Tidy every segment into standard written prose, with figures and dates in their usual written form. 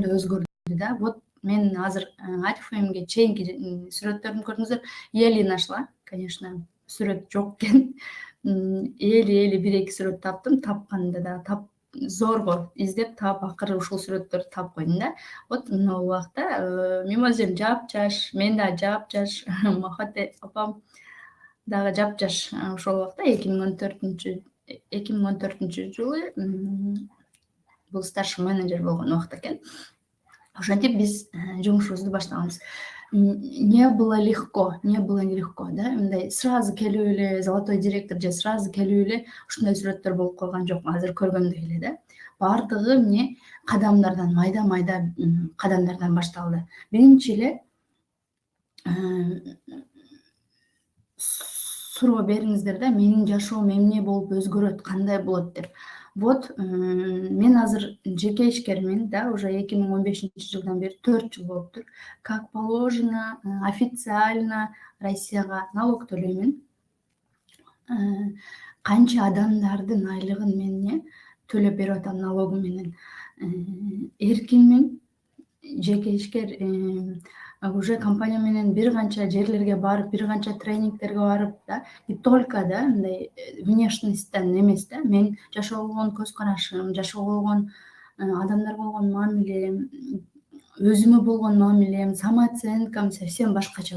жөнүндө өзгөрдү да. Вот мен азыр Арифмге чейинки сүрөттөрүмдү көрдүңүздөр, эли нашла, конечно, сүрөт жок экен. Эли бир эки сүрөт таптым, тапканда да зорго издеп таап, акыры ушул сүрөттөрдү таап койдум да. Вот мына убакта мимозем жапжаш, мен дагы жапжаш, Махат апам дагы жапжаш. Ошол убакта 2014 жылы бул старший менеджер болгон убакта экен. Ошентип биз жумушубузду баштаганбыз. Не было легко, да, мындай сразу келип эле золотой директор же сразу келип эле ушундай сүрөттөр болуп калган жок, азыр көргөндөй эле да. Баардыгы эмне кадамдардан, майда кадамдардан башталды. Биринчи эле суроо бериңиздер да, менин жашоом эмне болуп өзгөрөт, кандай болот деп. Вот мен азыр жеке ишкермин да, уже 2015-жылдан бери 4 жыл болуптур. Как положено, официально Россияга налог төлөймүн. Канча адамдардын айлыгын мен төлөп берип атам налогу менен. Эркинмин, жеке ишкер, уже компания менен бир канча жерлерге барып, бир канча тренингтерге барып да, не только да, мындай внешностьтан эмес да, мен жашоого болгон көз карашым, жашоого болгон адамдарга болгон мамилем, өзүмө болгон мамилем, самооценкам совсем башкача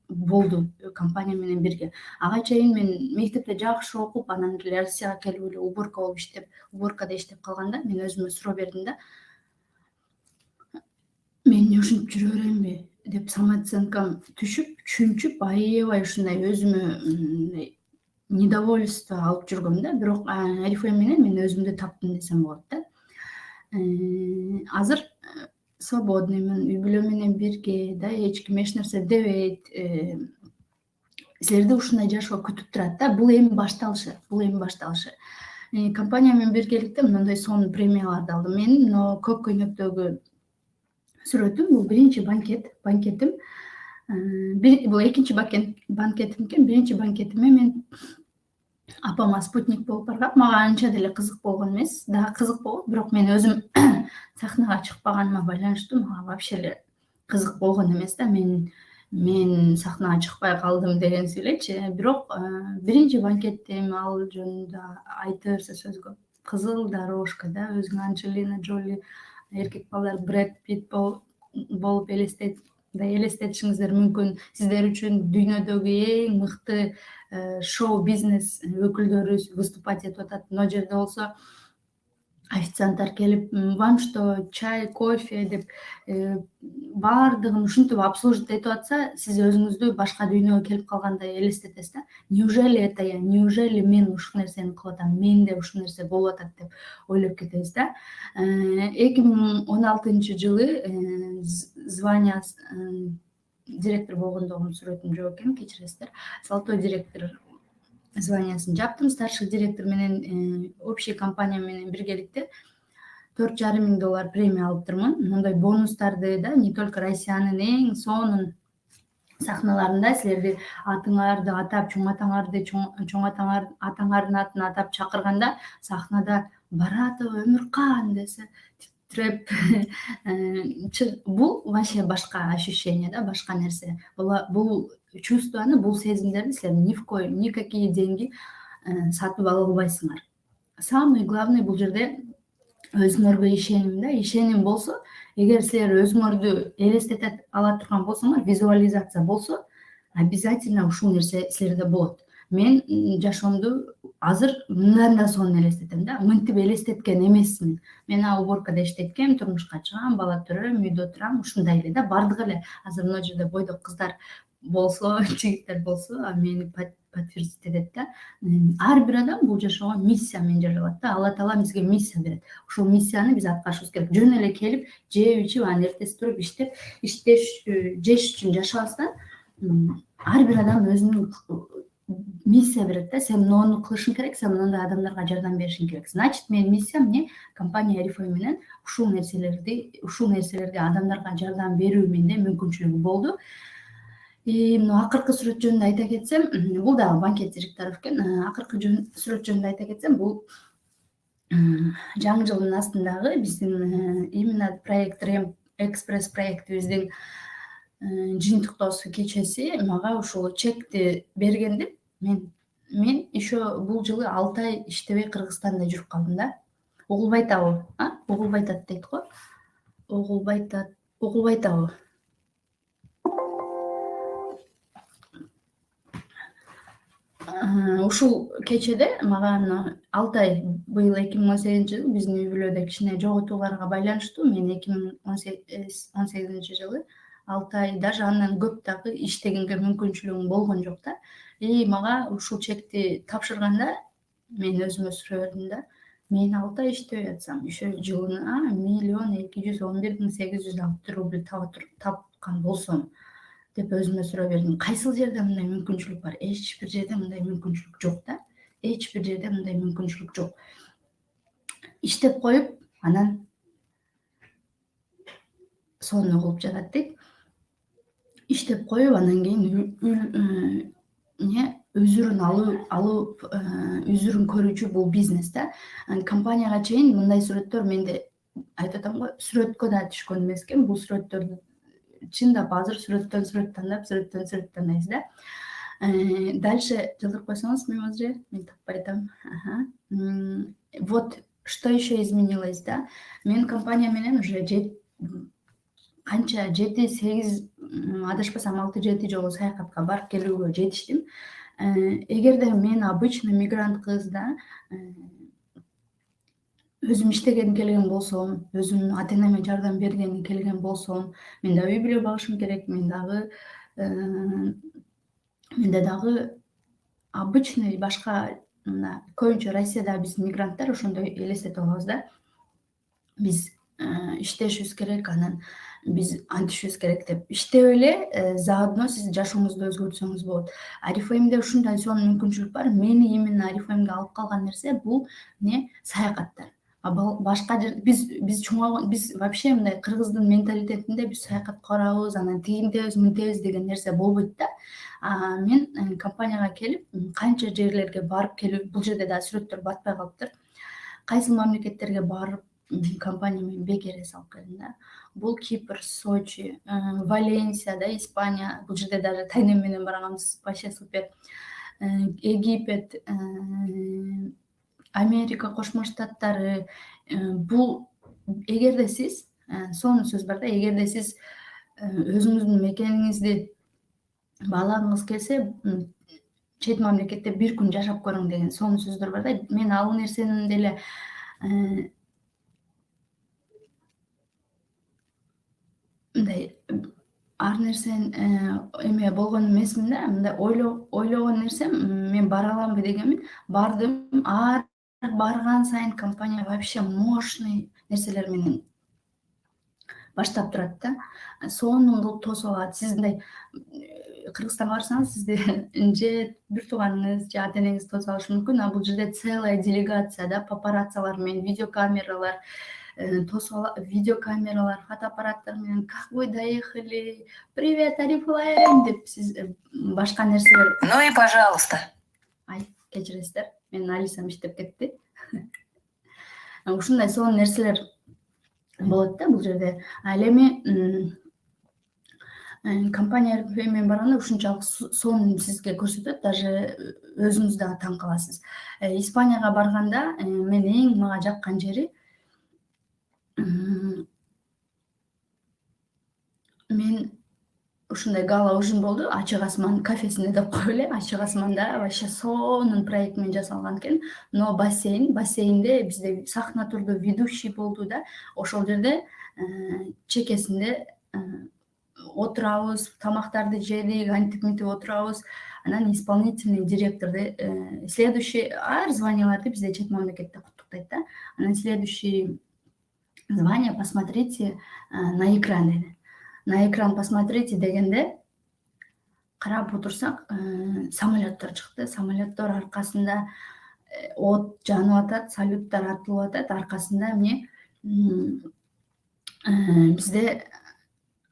болду компания менен бирге. Ага чейин мен мектепте жакшы окуп, анан эле Россияга келип эле уборка болуп иштеп, уборкада иштеп калганда мен өзүмө суроо бердим да. Мен эмне ушинтип жүрө беремби деп самооценкам түшүп, чүнчүп, аябай ушундай өзүмө недовольство алып жүргөм да. Бирок Арифем менен мен өзүмдү таптым десем болот да. Азыр свободныймын, үй бүлө менен бирге да, эч ким эч нерсе дебейт. Силерди ушундай жашоо күтүп турат да. Бул эми башталышы. Компания менен биргеликте мындай сонун премияларды алдым. Менин но көк көйнөктөгү сүрөтүм бул биринчи банкетим. Бул экинчи банкетим экен. Биринчи банкетиме мен апама спутник болуп баргам. Мага анча деле кызык болгон эмес, дагы кызык болот, бирок мен өзүм сахнага чыкпаганыма байланыштуу мага вообще эле кызык болгон эмес да. Мен сахнага чыкпай калдым дегенсиз элечи. Бирок биринчи банкетим, ал жөнүндө айта берсе сөз көп. Кызыл дорожка да, өзүң Анджелина Джоли, эркек балдар Брэд Питт болуп элестетишиңиздер мүмкүн. Сиздер үчүн дүйнөдөгү эң мыкты шоу-бизнес өкүлдөрү выступать этип атат. Мына жерде болсо официанттар келип, вам что, чай, кофе деп баардыгын ушинтип обслуживать этип атса, сиз өзүңүздү башка дүйнөгө келип калгандай элестетесиз да. Неужели это я? Неужели мен ушул нерсени кылып атам? Менде ушул нерсе болуп атат деп ойлоп кетебиз да. 2016-жылы звания директор болгондогум сүрөтүм жок экен, кечиресиздер. Золотой директор званиясын жаптым. Старший директор менен общий компания менен биргеликте $4,500 премия алыптырмын. Мындай бонустарды да, не только Россиянын эң сонун сахналарында силерди атыңарды атап, чоң атаңардын атын атап чакырганда, сахнада Баратова Өмүркан десе титреп, бул вообще башка ощущение да, башка нерсе. Бул чувствону, бул сезимдерди силер никакие деньги сатып ала албайсыңар. Самый главный бул жерде өзүңөргө ишеним да. Ишеним болсо, эгер силер өзүңөрдү элестете ала турган болсоңор, визуализация болсо, обязательно ушул нерсе силерде болот. Мен жашоомду азыр мындан да сонун элестетем да. Мынтип элестеткен эмесмин. Мен уборкада иштеткем, турмушка чыгам, бала төрөм, үйдө отурам, ушундай эле да. Бардыгы эле азыр мына жерде бойдок кыздар болсо, жигиттер болсо, мени подтвердить этет да. Ар бир адам бул жашоого миссия менен жаралат да. Алла Таала бизге миссия берет. Ушул миссияны биз аткарышыбыз керек. Жөн эле келип, жеп ичип, анан эртеси туруп жеш үчүн жашабастан, ар бир адам өзүнүн миссия берет да. Сен муну кылышың керек, сен мындай адамдарга жардам беришиң керек. Значит, менин миссиям эмне? Компания Арифой менен ушул нерселерди адамдарга жардам берүү менде мүмкүнчүлүгү болду. Мына акыркы сүрөт жөнүндө айта кетсем, бул дагы банкет директору экен. Акыркы сүрөт жөнүндө айта кетсем, бул жаңы жылдын астындагы биздин именно проект экспресс проектибиздин жыйынтыктоосу кечеси мага ушул чекти бергенде мен еще бул жылы 6 ай иштебей Кыргызстанда жүрүп калдым да. Угулбай атабы? Угулбай атат дейт го. Угулбай атабы? Ушул кечеде мага 6 ай быйыл 2018 биздин үй бүлөдө кичине жоготууларга байланыштуу мен 2018 жылы 6 ай даже андан көп дагы иштегенге мүмкүнчүлүгүм болгон жок да. И мага ушул чекти тапшырганда мен өзүмө суроо бердим да. Мен 6 ай иштебей атсам, еще жылына 1 211 806 рубль тапкан болсом деп өзүмө суроо бердим. Кайсыл жерде мындай мүмкүнчүлүк бар? Эч бир жерде мындай мүмкүнчүлүк жок да. Эч бир жерде мындай мүмкүнчүлүк жок. Иштеп коюп, анан сонун кылып жатат дейт. Иштеп коюп, анан кийин өзүрүн алып, өзүрүн көрүүчү бул бизнес да. Компанияга чейин мындай сүрөттөр менде айтып атам го, сүрөткө да түшкөн эмес экен. Бул сүрөттөрдү чындап азыр сүрөттөн тандайбыз да. Дальше жазып койсоңуз, мен таппай атам. Вот что еще изменилось, да? Мен компания менен уже канча 7-8, адашпасам 6-7 жолу саякатка барып келүүгө жетиштим. Эгерде мен обычный мигрант кыз да, өзүм иштеген келген болсом, өзүмдүн ата-энеме жардам берген келген болсом, мен да үй бүлө багышым керек, менде дагы обычный башка мына көбүнчө Россияда биз мигранттар ошондой элестетип алабыз да. Биз иштешибиз керек, анан биз антишибиз керек деп. Иштеп эле заодно сиз жашооңузду өзгөртсөңүз болот. Арифлеймде ушундай сонун мүмкүнчүлүк бар. Мени именно Арифлеймге алып калган нерсе бул саякаттар. Башка биз чоңойгон, биз вообще мындай кыргыздын менталитетинде биз саякат курабыз, анан тигинтебиз, мынтебиз деген нерсе болбойт да. Мен компанияга келип, канча жерлерге барып келүү, бул жерде да сүрөттөр батпай калыптыр. Кайсы мамлекеттерге барып компания менен бекере салып келдим да. Бул Кипр, Сочи, Валенсия да, Испания. Бул жерде даже тайнем менен барганбыз, вообще супер. Египет, Америка Кошмо Штаттары. Бул эгерде сиз, сонун сөз бар да, эгерде сиз өзүңүздүн мекениңизди баалагыңыз келсе, чет мамлекетте бир күн жашап көрүң деген сонун сөздөр бар да. Мен ал нерсени деле мындай ар нерсен эме болгон эмесмин да. Мындай ойлогон нерсем, мен бара аламбы дегенмин. Бардым, ар барган сайын компания вообще мощный нерселер менен баштап турат да. Сонун кылып тосуп алат. Сиз мындай Кыргызстанга барсаңыз, сизди же бир тууганыңыз, же ата-энеңиз тосуп алышы мүмкүн. А бул жерде целая делегация да, папараццалар менен, видеокамералар, фотоаппараттар менен как вы доехали, привет, Арифлейм деп сиз башка нерселер. Ну и пожалуйста. Кечиресиздер, менин Алисам иштеп кетти. Ушундай сонун нерселер болот да бул жерде. Ал эми компания менен барганда ушунчалык сонун сизге көрсөтөт, даже өзүңүз дагы таң каласыз. Испанияга барганда мен эң мага жаккан жери, мен ушундай гала ужин болду, Ачык асман кафесинде деп коелу. Ачык асманда вообще сонун проект менен жасалган экен. Но бассейнде бизде сахна турду, ведущий болду да. Ошол жерде чекесинде отурабыз, тамактарды жедик, антип отурабыз. Анан исполнительный директорду, следующий ар званияларды бизде чет мамлекетте куттуктайт да. Анан следующий звание посмотрите на экран деди. На экран посмотрите дегенде карап отурсак, самолеттор чыкты. Самолеттор аркасында от жанып атат, салюттар атылып атат. Аркасында эмне бизде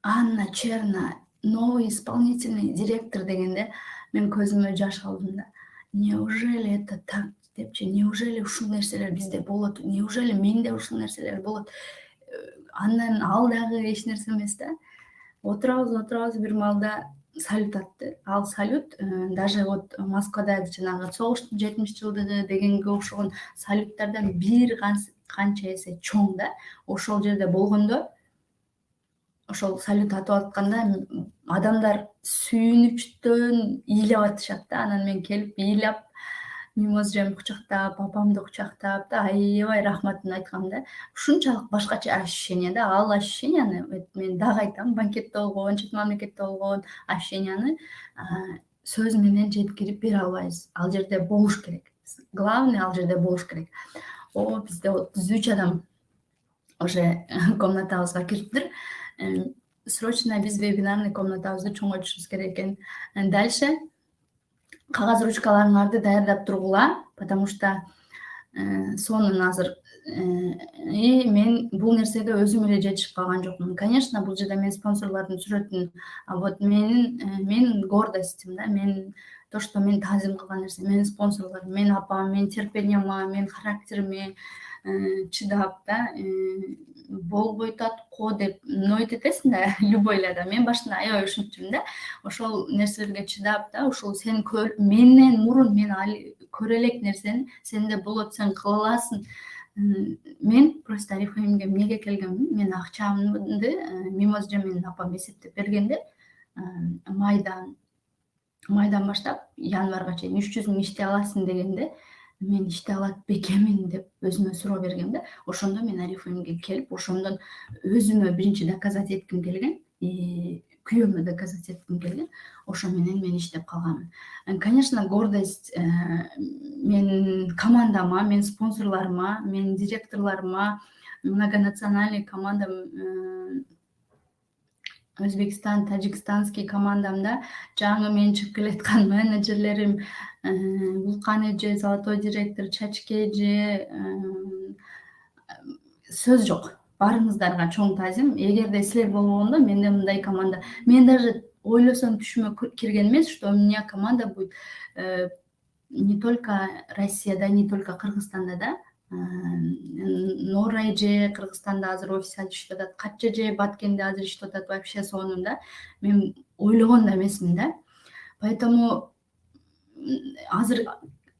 Анна Черна, новый исполнительный директор дегенде мен көзүмө жаш алдым да. Неужели это так депчи, неужели ушул нерселер бизде болот, неужели менде ушул нерселер болот, андан ал дагы эч нерсе эмес да. Отурабыз бир маалда салют атты. Ал салют даже вот Москвада жанагы согуштун 70 жылдыгы дегенге окшогон салюттардан бир канча эсе чоң да. Ошол жерде болгондо, ошол салют атып атканда адамдар сүйүнүчтөн ыйлап атышат да. Анан мен келип ыйлап, мимозжемди кучактап, апамды кучактап да аябай рахматын айткам да. Ушунчалык башкача ощущение да. Ал ощущенияны мен дагы айтам, банкетте болгон, чет мамлекетте болгон ощущенияны сөз менен жеткирип бере албайбыз. Ал жерде болуш керек. Главный ал жерде болуш керек. Бизде 33 адам уже комнатабызга кириптир. Срочно биз вебинарный комнатабызды чоңойтушубуз керек экен. Дальше кагаз ручкаларыңарды даярдап тургула, потому что сонун азыр мен бул нерсеге өзүм эле жетишип калган жокмун. Конечно, бул жерде мен спонсорлордун сүрөтүн, вот менин гордостьум да, мен то, что мен таазим кылган нерсе, менин спонсорлорум, менин апам, менин терпениема, менин характериме чыдап да, болбой атат го деп ноет этесиң да, любой эле адам. Мен башында аябай ушинтчүмүн да, ошол нерселерге чыдап да, ушул сен менден мурун мен көрө элек нерсени сенде болот, сен кыла аласың. Мен просто Ариф-ММге эмнеге келгенмин? Мен акчамды Мимозже менин апам эсептеп бергенде, майдан баштап январга чейин 300 миң иштей аласың дегенде, мен иштей алат бекемин деп өзүмө суроо бергем да. Ошондо мен Ариф-ММге келип, ошондон өзүмө биринчи доказать этким келген, күйөөмө доказать этким келген. Ошо менен мен иштеп калганмын. Конечно, гордость менин командама, менин спонсорлорума, менин директорлорума, многонациональный командам, Өзбекстан, Тажикстанский командамда жаңы мен чыгып келаткан менеджерлерим, Вулкан эже, Золотой директор, Чачке эже, сөз жок. Барыңыздарга чоң таазим. Эгерде силер болгондо менде мындай команда, мен даже ойлосом түшүмө кирген эмес, что у меня команда будет не только Россияда, не только Кыргызстанда да. Нора эже Кыргызстанда азыр офис ачып атат, Качча эже Баткенде азыр иштеп атат, вообще сонун да. Мен ойлогон да эмесмин да. Поэтому азыр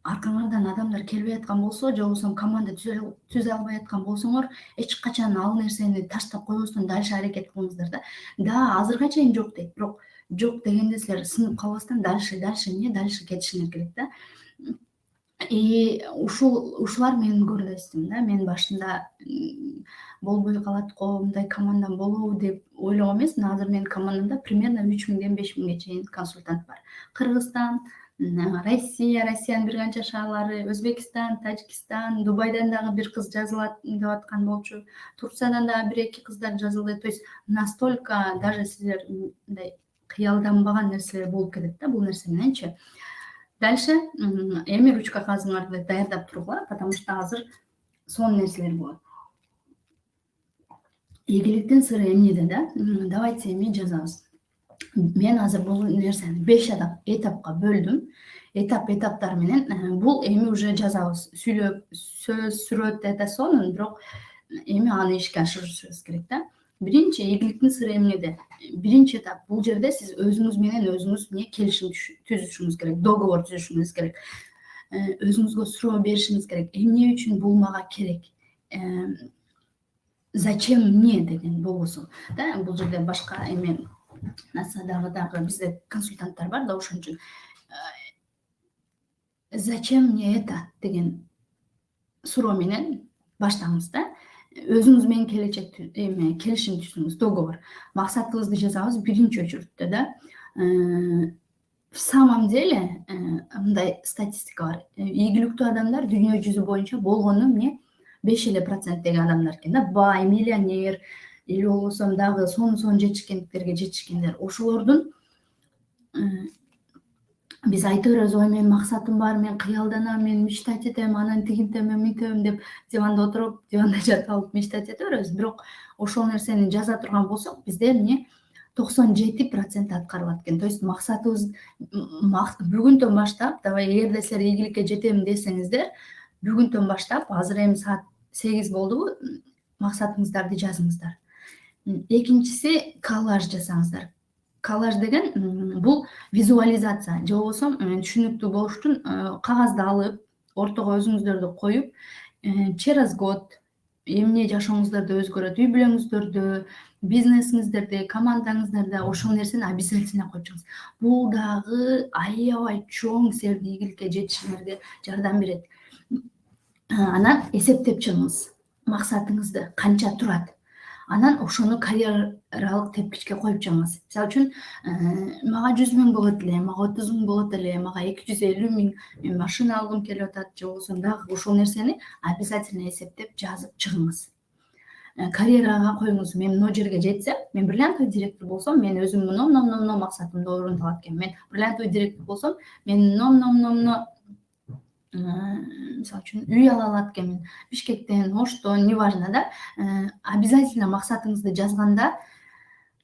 аркаңардан адамдар келбей аткан болсо, же болбосо команда түзө албай аткан болсоңор, эч качан ал нерсени таштап койбостон дальше аракет кылыңыздар да. Да, азырга чейин жок дейт, бирок жок дегенде силер сынып калбастан дальше кетишиңер керек да. Ушулар менин көрдөстүм да. Мен башында болбой калат го, мындай командам болобу деп ойлогон эмесмин. Азыр менин командамда примерно 3000ден 5000ге чейин консультант бар. Кыргызстан, Россиянын бир канча шаарлары, Өзбекстан, Тажикстан, Дубайдан дагы бир кыз жазылат деп аткан болчу. Турциядан дагы 1-2 кыздар жазылды. То есть настолько даже силер мындай кыялданбаган нерселер болуп кетет да бул нерсе мененчи. Дальше эми ручка кагазыңарды даярдап тургула, потому что азыр сонун нерселер болот. Ийгиликтин сыры эмнеде да? Давайте эми жазабыз. Мен азыр бул нерсени 5 этапка бөлдүм. Этаптар менен бул эми уже жазабыз. Сүйлөп, сөз, сүрөт эте сонун, бирок эми аны ишке ашырышыбыз керек да. Биринчи ийгиликтин сыры эмнеде? Биринчи этап, бул жерде сиз өзүңүз менен өзүңүз келишим түзүшүңүз керек, договор түзүшүңүз керек. Өзүңүзгө суроо беришиңиз керек. Эмне үчүн бул мага керек? Зачем мне деген болбосун да. Бул жерде башка эме дагы бизде консультанттар бар да, ошон үчүн зачем мне это деген суроо менен баштаңыз да. Өзүңүз менен келишим түзүңүз, договор. Максатыбызды жазабыз биринчи очередте да. В самом деле мындай статистика бар. Ийгиликтүү адамдар дүйнө жүзү боюнча болгону эмне 5% адамдар экен да. Бай, миллионер, или болбосо дагы сонун жетишкендер. Ошолордун биз айта беребиз, ой менин максатым бар, мен кыялданам, мен мечтать этем, анан тигинтем, мынтем деп диванда отуруп, диванда жатып алып мечтать эте беребиз. Бирок ошол нерсени жаза турган болсок, бизде эмне 97% аткарылат экен. То есть максатыбыз бүгүнтөн баштап, давай эгерде силер ийгиликке жетем десеңиздер, бүгүнтөн баштап азыр эми саат 8 болдубу, максатыңыздарды жазыңыздар. Экинчиси коллаж жасаңыздар. Коллаж деген бул визуализация же болбосо түшүнүктүү болуш үчүн кагазды алып, ортого өзүңүздөрдү коюп, через год эмне жашооңуздарды өзгөрөт, үй бүлөңүздөрдү, бизнесиңиздерде, командаңыздарда ошол нерсени обязательно коюп чыгыңыз. Бул дагы аябай чоң силердин ийгиликке жетишиңерге жардам берет. Анан эсептеп чыгыңыз максатыңызды, канча турат. Анан ошону карьералык тепкичке коюп чыгыңыз. Мисалы үчүн, мага 100 000 болот эле, мага 30 000 болот эле, мага 250 000 мен машина алгым келип атат, же болбосо дагы ошол нерсени обязательно эсептеп жазып чыгыңыз. Карьерага коюңуз. Мен мына жерге жетсем, мен бриллиантовый директор болсом, мен өзүм мына максатымды орунталат экен. Мен бриллиантовый директор болсом, мен мына мисалы үчүн үй ала алат экенмин. Бишкектен, Оштон, неважно да. Обязательно максатыңызды жазганда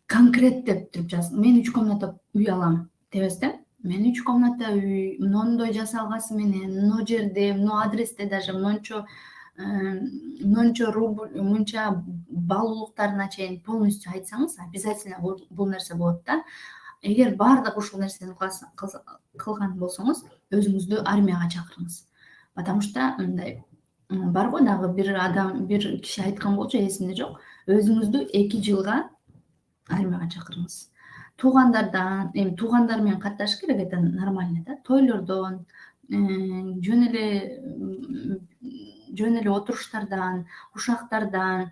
конкреттеп туруп жазыңыз. Мен 3 комната үй алам деп эстем. Мен 3 комната үй, мондой жасалгасы менен, мына жерде, мына адресте даже мончо рубль, мынча баалуулуктарына чейин полностью айтсаңыз, обязательно бул нерсе болот да. Эгер баардык ушул нерсени кылган болсоңуз, өзүңүздү армияга чакырыңыз. Потому что мындай бар го, дагы бир киши айткан болчу, эсимде жок. Өзүңүздү 2 жылга армияга чакырыңыз. Туугандардан, эми туугандар менен катташыш керек, это нормально да. Тойлордон, жөн эле отуруштардан, ушактардан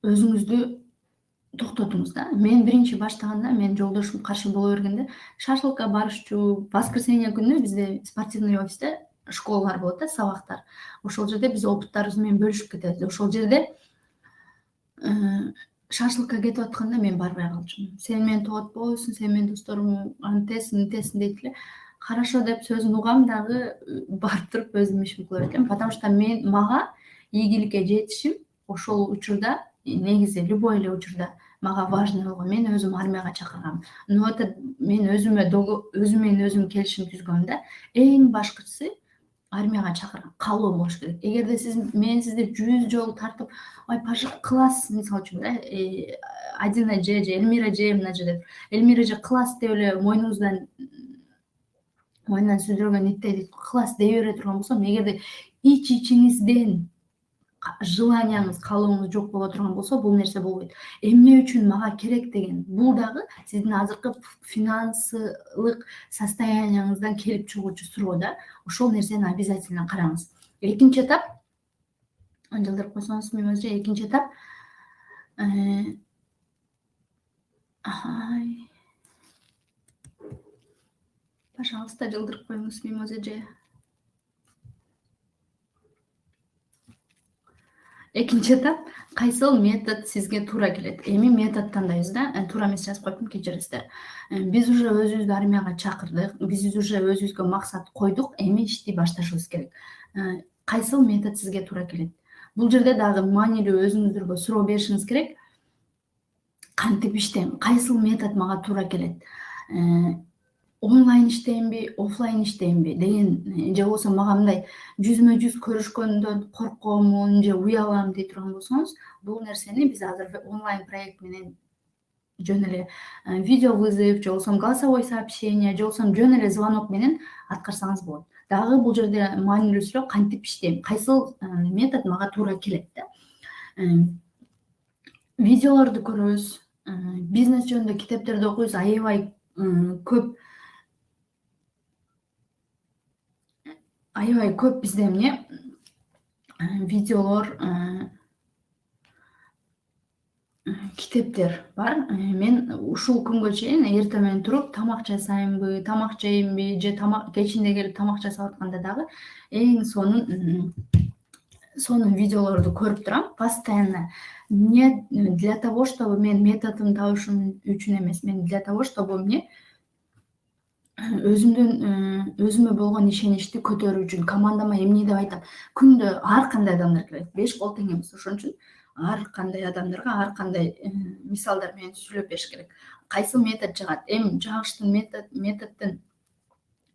өзүңүздү токтотуңуз да. Мен биринчи баштаганда, мен жолдошум каршы боло бергенде, шашлыкка барышчу, воскресенье күнү бизде спортивный офисте школалар болот да, сабактар. Ошол жерде биз опыттарыбыз менен бөлүшүп кетебиз. Ошол жерде шашлыкка кетип атканда мен барбай калчумун. Сен мени тоготпойсуң, сен менин досторум антесиң дейт эле. Хорошо деп сөзүн угам, дагы барып туруп өзүм ишимди кыла берем. Потому что мага ийгиликке жетишим ошол учурда, негизи любой эле учурда мага важный болгон. Мен өзүм армияга чакыргам. Но это мен өзүм менен өзүм келишим түзгөм да. Эң башкычысы армияга чакырган, каалоо болуш керек. Эгерде мен сизди 100 жолу тартып, ой, класс, мисалы үчүн да, Адина же Элмира же мына жерде. Элмира же класс деп эле мойнунан сүзүлгөн иттей дейт, класс дей бере турган болсом, эгерде ичиңизден желанияңыз, каалооңуз жок боло турган болсо, бул нерсе болбойт. Эмне үчүн мага керек деген, бул дагы сиздин азыркы финансылык состоянияңыздан келип чыгуучу суроо да. Ошол нерсени обязательно караңыз. Экинчи этап, жылдырып койсоңуз, экинчи этап пожалуйста, жылдырып коюңуз, мимозеже. Экинчи этап, кайсыл метод сизге туура келет? Эми метод тандайбыз да. Туура эмес жазып коюптум, кечиресиздер. Биз уже өзүбүздү армияга чакырдык, биз уже өзүбүзгө максат койдук, эми ишти башташыбыз керек. Кайсыл метод сизге туура келет? Бул жерде дагы маанилүү өзүңүздөргө суроо беришиңиз керек. Кантип иштейм? Кайсыл метод мага туура келет? Онлайн иштеймби, офлайн иштеймби деген, же болбосо мага мындай жүзмө жүз көрүшкөндөн коркомун же уялам дей турган болсоңуз, бул нерсени биз азыр онлайн проект менен жөн эле видео вызов, же болбосо голосовой сообщение, же болбосо жөн эле звонок менен аткарсаңыз болот. Дагы бул жерде маанилүү суроо, кантип иштейм? Кайсыл метод мага туура келет да? Видеолорду көрөбүз, бизнес жөнүндө китептерди окуйбуз, аябай көп бизде эмне видеолор, китептер бар. Мен ушул күнгө чейин эртең менен туруп тамак жасаймбы, тамак жеймби, же кечинде келип тамак жасап атканда дагы эң сонун видеолорду көрүп турам постоянно. Не для того, чтобы мен методун табышым үчүн эмес, мен для того, чтобы мне өзүмө болгон ишеничти көтөрүү үчүн, командама эмне деп айтам. Күндө ар кандай адамдар келет, 5 кол тең эмес. Ошон үчүн ар кандай адамдарга ар кандай мисалдар менен сүйлөп бериш керек. Кайсы метод жагат? Эми жагыштын методдун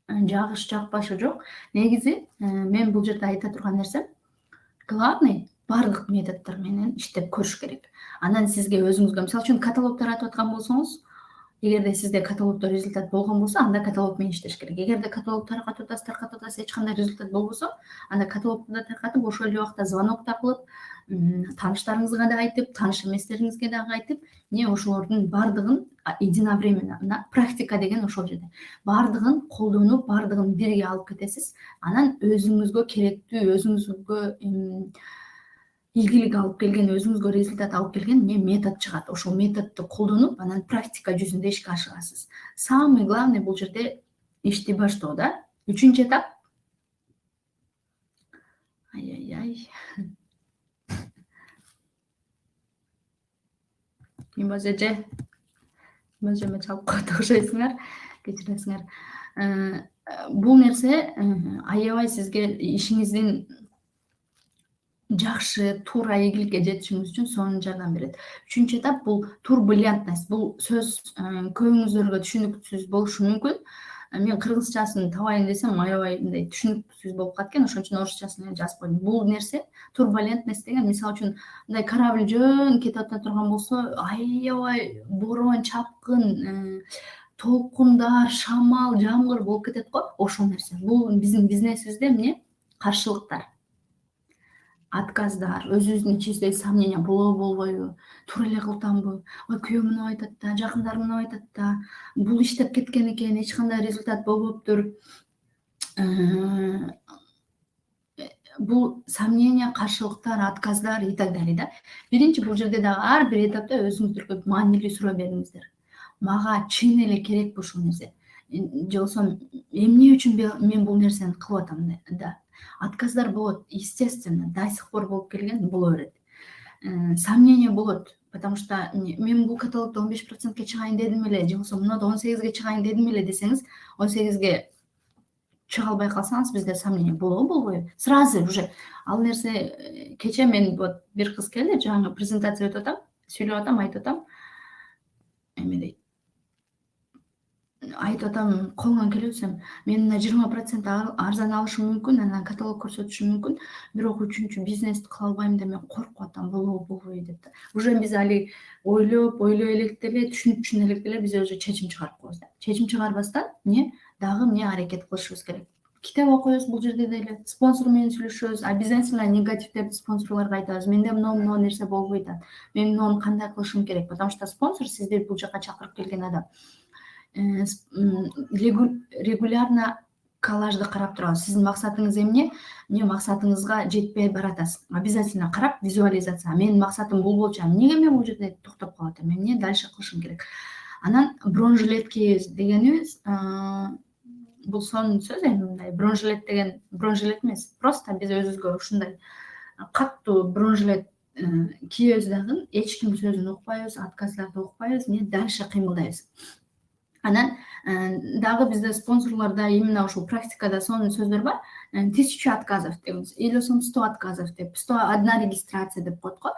жагыш жакпашы жок. Негизи мен бул жерде айта турган нерсем, главный бардык методдор менен иштеп көрүш керек. Анан сизге өзүңүзгө, мисалы үчүн каталог таратып аткан болсоңуз, эгерде сизде каталогдо результат болгон болсо, анда каталог менен иштеш керек. Эгерде каталог таркатып атасыз, эч кандай результат болбосо, анда каталогду да таркатып, ошол эле убакта звонок да кылып, тааныштарыңызга да айтып, тааныш эместериңизге дагы айтып, ошолордун бардыгын единовременно, практика деген ошол жерде. Бардыгын колдонуп, бардыгын бирге алып кетесиз. Анан өзүңүзгө керектүү, өзүңүзгө ийгилик алып келген, өзүңүзгө результат алып келген метод чыгат. Ошол методду колдонуп, анан практика жүзүндө ишке ашырасыз. Самый главный бул жерде ишти баштоо да. Үчүнчү этап. Мөжөмө чалып койду окшойсуңар. Кечиресиңер. Бул нерсе аябай сизге ишиңиздин жакшы, туура ийгиликке жетишиңиз үчүн сонун жардам берет. Үчүнчү этап бул турбулентность. Бул сөз көбүңүздөргө түшүнүксүз болушу мүмкүн. Мен кыргызчасын табайын десем, аябай мындай түшүнүксүз болуп калат экен, ошон үчүн орусчасын жазып койдум. Бул нерсе турбулентность деген, мисалы үчүн, мындай корабль жөн кетип ата турган болсо, аябай борон, чапкын, толкундар, шамал, жамгыр болуп кетет го, ошол нерсе. Бул биздин бизнесибизде эмне? Каршылыктар, отказдар, өзүбүздүн ичибизде сомнение болобу, болбойбу, туура эле кылтамбы, ой күйөөм мынап айтат да, жакындарым мынап айтат да, бул иштеп кеткен экен, эч кандай результат болбоптур. Бул сомнение, каршылыктар, отказдар и так далее да. Биринчи бул жерде дагы ар бир этапта өзүңүздөргө маанилүү суроо бериңиздер. Мага чын эле керекпи ушул нерсе? Же болбосо эмне үчүн мен бул нерсени кылып атам да? Отказдар болот, естественно, до сих пор болуп келген, боло берет. Сомнение болот, потому что мен бул каталогдо 15%ке чыгайын дедим эле, же болбосо мунда 18ге чыгайын дедим эле десеңиз, 18ге чыга албай калсаңыз, бизде сомнение болобу, болбойбу? Сразу уже ал нерсе. Кече мен вот бир кыз келди, жаңы презентация өтүп атам, сүйлөп атам, айтып атам, эме айтып атам, колуңан келе берсем, мен мына 20% арзан алышым мүмкүн, анан каталог көрсөтүшүм мүмкүн, бирок үчүнчү бизнести кыла албайм деп мен коркуп атам, болобу, болбойбу деп да. Уже биз али ойлой элек деле, түшүнүп элек деле биз уже чечим чыгарып коебуз да. Чечим чыгарбастан дагы аракет кылышыбыз керек. Китеп окуйбуз бул жерде деле, спонсор менен сүйлөшөбүз, обязательно негативдерди спонсорлорго айтабыз. Менде мына нерсе болбой атат. Мен муну кандай кылышым керек? Потому что спонсор сизди бул жака чакырып келген адам. Регулярно коллажды карап турабыз. Сиздин максатыңыз эмне? Эмне максатыңызга жетпей баратасыз. Обязательно карап, визуализация. Менин максатым бул болчу. Эмнеге мен бул жерде токтоп калып атам? Эмне дальше кылышым керек? Анан бронежилет кийебиз дегенибиз, бул сонун сөз. Эми мындай бронежилет деген бронежилет эмес. Просто биз өзүбүзгө ушундай каттуу бронежилет кийебиз дагы, эч ким сөзүн укпайбыз, отказдарды укпайбыз, дальше кыймылдайбыз. Анан дагы бизде спонсорлордо именно ушул практикада сонун сөздөр бар. 1000 отказов дейбиз. Или 100 отказов деп, 101 регистрация деп коет го.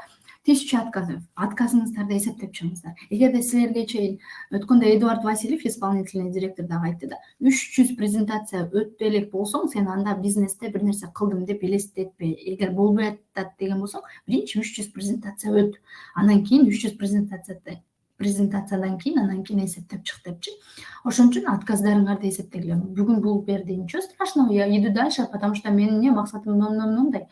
1000 отказов. Отказыңыздарды эсептеп чыгыңыздар. Эгерде силерге чейин өткөндө Эдуард Васильев, исполнительный директор дагы айтты да, 300 презентация өттү элек болсоң, сен анда бизнесте бир нерсе кылдым деп элестетпе. Эгер болбой атат деген болсоң, биринчи 300 презентация өт. Анан кийин 300 презентациядан кийин анан кийин эсептеп чык депчи. Ошон үчүн отказдарыңарды эсептегиле. Бүгүн бул берди, ничего страшного, я иду дальше, потому что менин максатым мындай.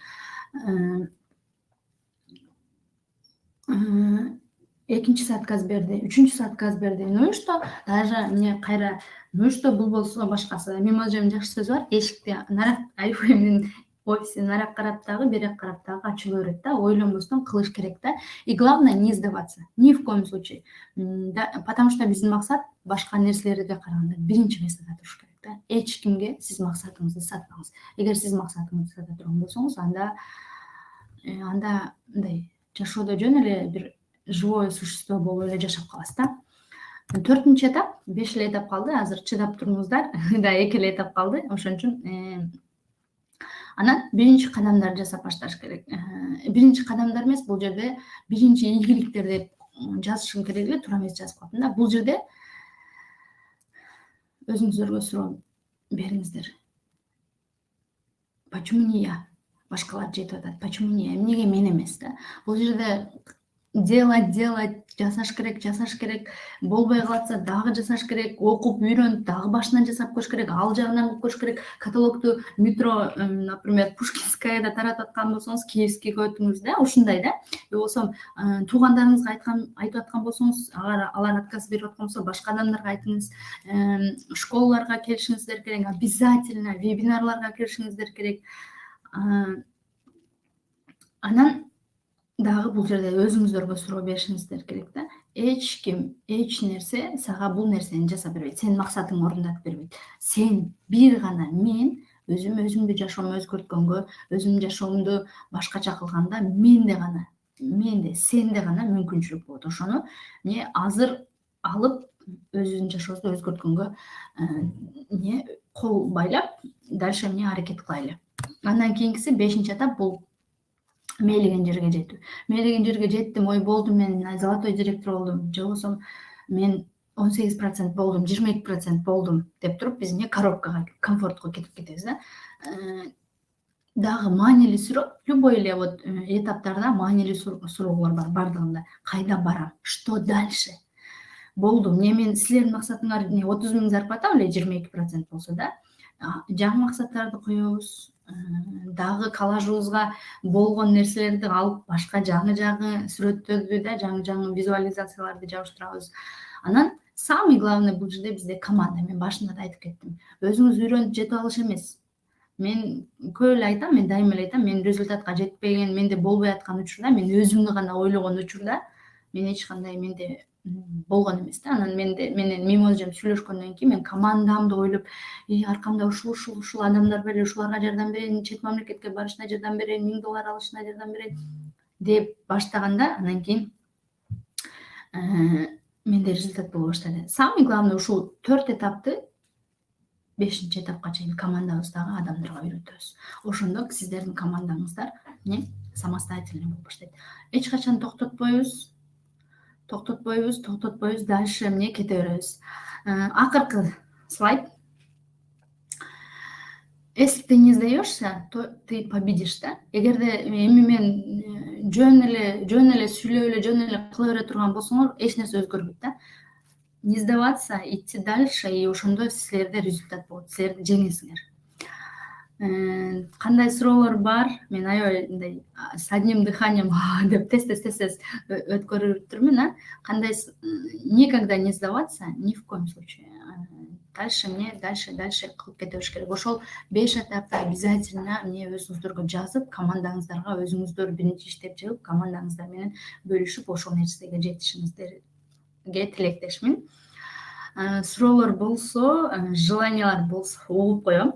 Экинчиси отказ берди, үчүнчүсү отказ берди. Ну и что? Даже мне кайра, ну и что бул болсо башкасы. Менин өзүм жакшы сөз бар. Эшикти нарак айфонун офиси нарак карап дагы, берек карап дагы ачыла берет да. Ойлонбостон кылыш керек да. И главное не сдаваться. Ни в коем случае. Потому что биздин максат башка нерселерге караганда биринчи место туруш керек да. Эч кимге сиз максатыңызды сатпаңыз. Эгер сиз максатыңызды сата турган болсоңуз, анда мындай жашоодо жөн эле бир живое существо болуп эле жашап каласыз да. 4-чү этап, 5 эле этап калды. Азыр чыдап туруңуздар. Да, 2 эле этап калды. Ошон үчүн Анан биринчи кадамдарды жасап башташ керек. Биринчи кадамдар эмес, бул жерде биринчи ийгиликтер деп жазышым керек эле, туура эмес жазып калыптым да. Бул жерде өзүңүздөргө суроо бериңиздер. Почему не я? Башкалар жетип атат. Почему не я? Эмнеге мен эмес да? Бул жерде делать, жасаш керек. Болбой калатса дагы жасаш керек. Окуп, үйрөнүп, дагы башынан жасап көрүш керек. Ал жагынан кылып көрүш керек. Каталогду метро, например, Пушкинскаяда таратып аткан болсоңуз, Киевскийге өтүңүз да, ушундай да. Же болбосо туугандарыңызга айтып аткан болсоңуз, алар отказ берип аткан болсо, башка адамдарга айтыңыз. Школаларга келишиңиздер керек. Обязательно вебинарларга киришиңиздер керек. Анан дагы бул жерде өзүңүздөргө суроо беришиңиздер керек да. Эч ким, эч нерсе сага бул нерсени жасап бербейт. Сенин максатыңды орундатып бербейт. Сен бир гана мен өзүмдү жашоомду өзгөрткөнгө, өзүмдүн жашоомду башкача кылганда менде, сенде гана мүмкүнчүлүк болот. Ошону азыр алып өзүнүн жашообузду өзгөрткөнгө кол байлап, дальше аракет кылайлы. Андан кийинкиси 5-чи этап бул мээлеген жерге жетүү. Мээлеген жерге жеттим, ой болду, мен золотой директор болдум, же болбосо мен 18% болдум, 22% болдум деп туруп биз коробкага, комфортко кетип кетебиз да. Дагы маанилүү суроо, любой эле вот этаптарда маанилүү суроолор бар бардыгында. Кайда барам? Что дальше? Болду, мен силердин максатыңар 30 000 зарплата эле 22% болсо да, жаңы максаттарды коебуз. Дагы коллажыбызга болгон нерселерди алып, башка жаңы сүрөттөрдү да, жаңы визуализацияларды жабыштырабыз. Анан самый главный бул жерде бизде команда. Мен башында да айтып кеттим. Өзүңүз үйрөнүп жетип алыш эмес. Мен көп эле айтам, мен дайыма эле айтам, мен результатка жетпеген, менде болбой аткан учурда, мен өзүмдү гана ойлогон учурда, мен эч кандай менде болгон эмес да. Анан менен мимозжем сүйлөшкөндөн кийин мен командамды ойлоп, аркамда ушул адамдар бар, ушуларга жардам берейин, чет мамлекетке барышына жардам берейин, $1000 алышына жардам берейин деп баштаганда, анан кийин менде результат боло баштады. Самый главный ушул 4 этапты 5-чи этапка чейин командабыздагы адамдарга үйрөтөбүз. Ошондо сиздердин командаңыздар самостоятельный болуп баштайт. Эч качан токтотпойбуз, дальше кете беребиз. Акыркы слайд. Если ты не сдаешься, то ты победишь, да? Эгерде эми мен жөн эле сүйлөп эле, жөн эле кыла бере турган болсоңор, эч нерсе өзгөрбөйт да. Не сдаваться, идти дальше, и ошондо силерде результат болот, силер жеңесиңер. Кандай суроолор бар? Мен аябай мындай с одним дыханием деп тез өткөрүп турмун, Кандай никогда не сдаваться, ни в коем случае. Дальше кылып кете бериш керек. Ошол 5 этапты обязательно өзүңүздөргө жазып, командаңыздарга өзүңүздөр биринчи иштеп чыгып, командаңыздар менен бөлүшүп, ошол нерсеге жетишиңиздерге тилектешмин. Суроолор болсо, желаниялар болсо угуп коем.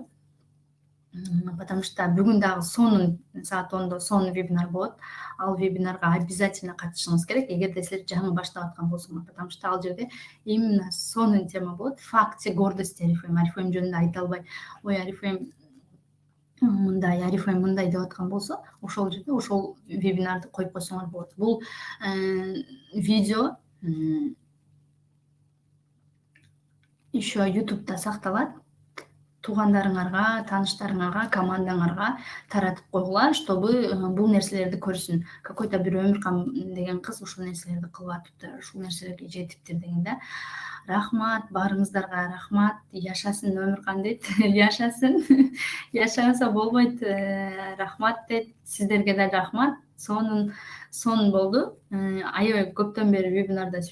Потому что бүгүн дагы саат 10-до сонун вебинар болот. Ал вебинарга обязательно катышыңыз керек, эгерде силер жаңы баштап аткан болсоңор, потому что ал жерде именно сонун тема болот. Факты, гордости Арифлейм жөнүндө айта албай, ой Арифлейм мындай деп аткан болсо, ошол жерде ошол вебинарды коюп койсоңор болот. Бул видео еще YouTube'да сакталат. Туугандарыңарга, тааныштарыңарга, командаңарга таратып койгула, чтобы бул нерселерди көрсүн. Какой-то бир Өмүркан деген кыз ушул нерселерди кылып атыптыр, ушул нерселерге жетиптир деген да. Рахмат, баарыңыздарга рахмат. Жашасын Өмүркан дейт. Жашасын. Жашамаса болбойт. Рахмат дейт. Сиздерге да рахмат. Сонун болду. Аябай көптөн бери вебинарда